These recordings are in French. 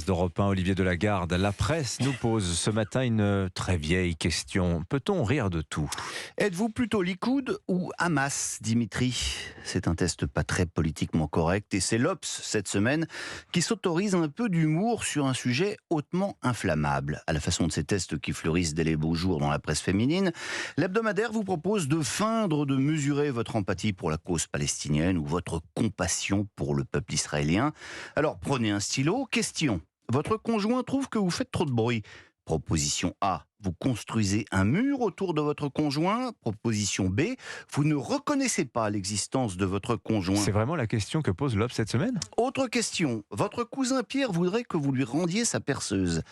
d'Europe 1, Olivier Delagarde. La presse nous pose ce matin une très vieille question. Peut-on rire de tout ? Êtes-vous plutôt Likoud ou Hamas, Dimitri ? C'est un test pas très politiquement correct et c'est l'Obs, cette semaine, qui s'autorise un peu d'humour sur un sujet hautement inflammable. À la façon de ces tests qui fleurissent dès les beaux jours dans la presse féminine, l'hebdomadaire vous propose de feindre de mesurer votre empathie pour la cause palestinienne ou votre compassion pour le peuple israélien. Alors prenez un stylo, question. Votre conjoint trouve que vous faites trop de bruit. Proposition A, vous construisez un mur autour de votre conjoint. Proposition B, vous ne reconnaissez pas l'existence de votre conjoint. C'est vraiment la question que pose l'Obs cette semaine ? Autre question, votre cousin Pierre voudrait que vous lui rendiez sa perceuse.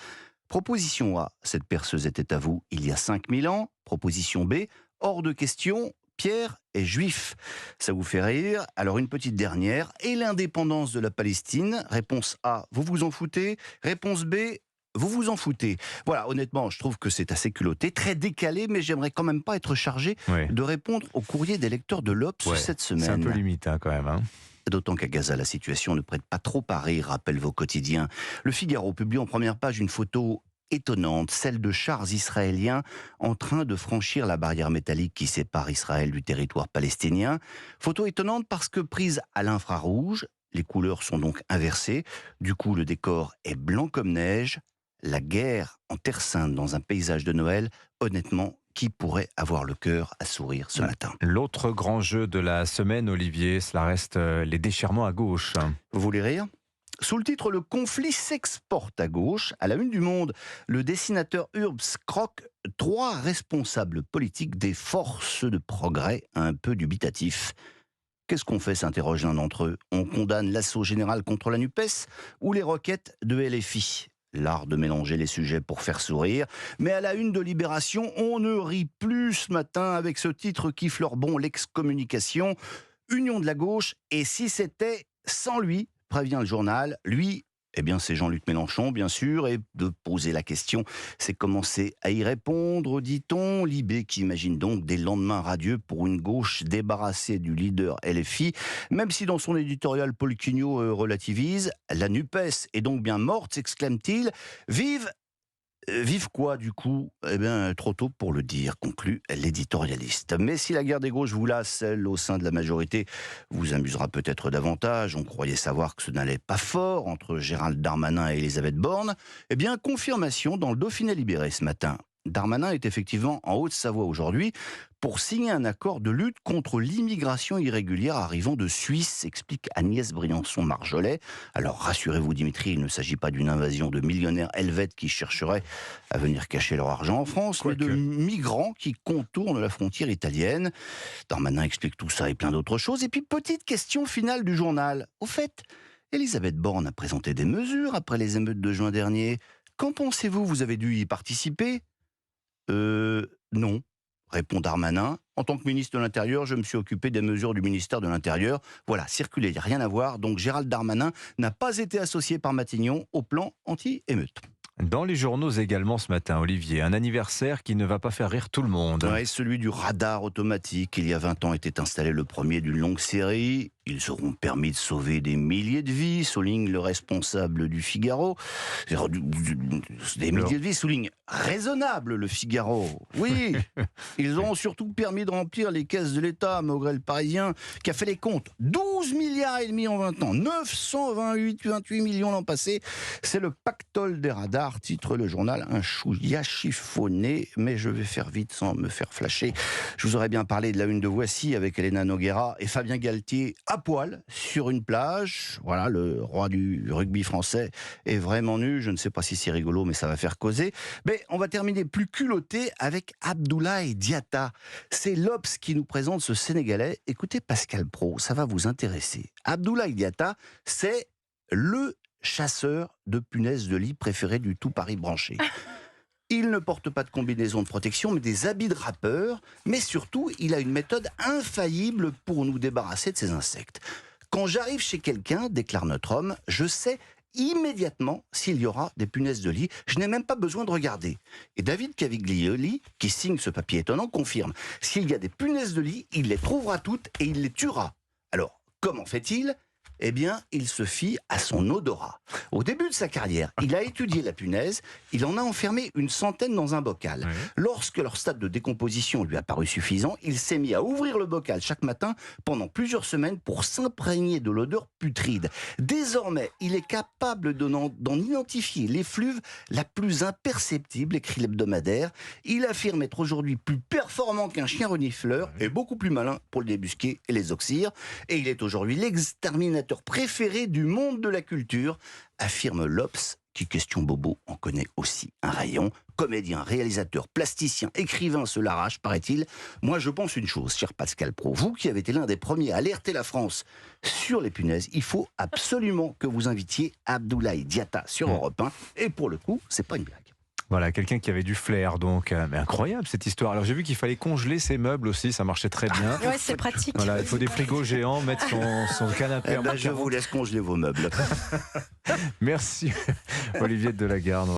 Proposition A, cette perceuse était à vous il y a 5000 ans. Proposition B, hors de question, Pierre est juif. Ça vous fait rire ? Alors une petite dernière. Et l'indépendance de la Palestine ? Réponse A, vous vous en foutez ? Réponse B, vous vous en foutez. Voilà, honnêtement, je trouve que c'est assez culotté, très décalé, mais j'aimerais quand même pas être chargé de répondre au courrier des lecteurs de l'Obs cette semaine. C'est un peu limite quand même. D'autant qu'à Gaza, la situation ne prête pas trop à rire, rappellent vos quotidiens. Le Figaro publie en première page une photo étonnante, celle de chars israéliens en train de franchir la barrière métallique qui sépare Israël du territoire palestinien. Photo étonnante parce que prise à l'infrarouge, les couleurs sont donc inversées. Du coup, le décor est blanc comme neige. La guerre en Terre Sainte dans un paysage de Noël, honnêtement, qui pourrait avoir le cœur à sourire ce matin ? L'autre grand jeu de la semaine, Olivier, cela reste les déchirements à gauche. Vous voulez rire ? Sous le titre « Le conflit s'exporte à gauche », à la une du Monde, le dessinateur Urbs croque 3 responsables politiques des forces de progrès un peu dubitatifs. Qu'est-ce qu'on fait, s'interroge l'un d'entre eux. On condamne l'assaut général contre la NUPES ou les requêtes de LFI ? L'art de mélanger les sujets pour faire sourire. Mais à la une de Libération, on ne rit plus ce matin avec ce titre qui fleure bon l'excommunication. Union de la gauche, et si c'était sans lui, prévient le journal, lui, eh bien c'est Jean-Luc Mélenchon, bien sûr, et de poser la question, c'est commencer à y répondre, dit-on. Libé qui imagine donc des lendemains radieux pour une gauche débarrassée du leader LFI, même si dans son éditorial, Paul Cugnot relativise. La NUPES est donc bien morte, s'exclame-t-il. Vive quoi, du coup ? Eh bien, trop tôt pour le dire, conclut l'éditorialiste. Mais si la guerre des gauches vous lasse, celle au sein de la majorité vous amusera peut-être davantage. On croyait savoir que ce n'allait pas fort entre Gérald Darmanin et Elisabeth Borne. Eh bien, confirmation dans le Dauphiné libéré ce matin. Darmanin est effectivement en Haute-Savoie aujourd'hui pour signer un accord de lutte contre l'immigration irrégulière arrivant de Suisse, explique Agnès Briançon-Marjolais. Alors rassurez-vous Dimitri, il ne s'agit pas d'une invasion de millionnaires helvètes qui chercheraient à venir cacher leur argent en France, mais de migrants qui contournent la frontière italienne. Darmanin explique tout ça et plein d'autres choses. Et puis petite question finale du journal. Au fait, Elisabeth Borne a présenté des mesures après les émeutes de juin dernier. Qu'en pensez-vous ? Vous avez dû y participer ? Non, répond Darmanin. En tant que ministre de l'Intérieur, je me suis occupé des mesures du ministère de l'Intérieur. Voilà, circuler, rien à voir. Donc Gérald Darmanin n'a pas été associé par Matignon au plan anti-émeute. Dans les journaux également ce matin, Olivier, un anniversaire qui ne va pas faire rire tout le monde. Ouais, celui du radar automatique. Il y a 20 ans était installé le premier d'une longue série. Ils auront permis de sauver des milliers de vies, souligne le responsable du Figaro. Des milliers de vies, souligne raisonnable le Figaro. Oui, ils auront surtout permis de remplir les caisses de l'État, malgré le Parisien, qui a fait les comptes. 12 milliards et demi en 20 ans, 928 millions l'an passé. C'est le pactole des radars, titre le journal, un chouïa chiffonné, mais je vais faire vite sans me faire flasher. Je vous aurais bien parlé de la une de Voici avec Elena Noguera et Fabien Galtier à poil sur une plage. Voilà, le roi du rugby français est vraiment nu. Je ne sais pas si c'est rigolo, mais ça va faire causer. Mais on va terminer plus culotté avec Abdoulaye Diatta. C'est l'Obs qui nous présente ce Sénégalais. Écoutez Pascal Praud, ça va vous intéresser. Abdoulaye Diatta, c'est le chasseur de punaises de lit préféré du tout Paris branché. Il ne porte pas de combinaison de protection, mais des habits de rappeur. Mais surtout, il a une méthode infaillible pour nous débarrasser de ces insectes. Quand j'arrive chez quelqu'un, déclare notre homme, je sais immédiatement s'il y aura des punaises de lit. Je n'ai même pas besoin de regarder. Et David Caviglioli, qui signe ce papier étonnant, confirme. S'il y a des punaises de lit, il les trouvera toutes et il les tuera. Alors, comment fait-il ? Eh bien, il se fie à son odorat. Au début de sa carrière, il a étudié la punaise, il en a enfermé une centaine dans un bocal. Ouais. Lorsque leur stade de décomposition lui a paru suffisant, il s'est mis à ouvrir le bocal chaque matin pendant plusieurs semaines pour s'imprégner de l'odeur putride. Désormais, il est capable d'en identifier l'effluve la plus imperceptible, écrit l'hebdomadaire. Il affirme être aujourd'hui plus performant qu'un chien renifleur et beaucoup plus malin pour le débusquer et les oxyre. Et il est aujourd'hui l'exterminateur préféré du monde de la culture, affirme l'Obs, qui, question bobo, en connaît aussi un rayon. Comédien, réalisateur, plasticien, écrivain se l'arrache, paraît-il. Moi, je pense une chose, cher Pascal Praud, vous qui avez été l'un des premiers à alerter la France sur les punaises, il faut absolument que vous invitiez Abdoulaye Diatta sur Europe 1. Et pour le coup, c'est pas une blague. Voilà, quelqu'un qui avait du flair, donc. Mais incroyable cette histoire. Alors j'ai vu qu'il fallait congeler ses meubles aussi, ça marchait très bien. Ouais, c'est pratique. Voilà, il faut des frigos géants, mettre son canapé. Eh ben, je vous laisse congeler vos meubles. Merci Olivier de Delagarde.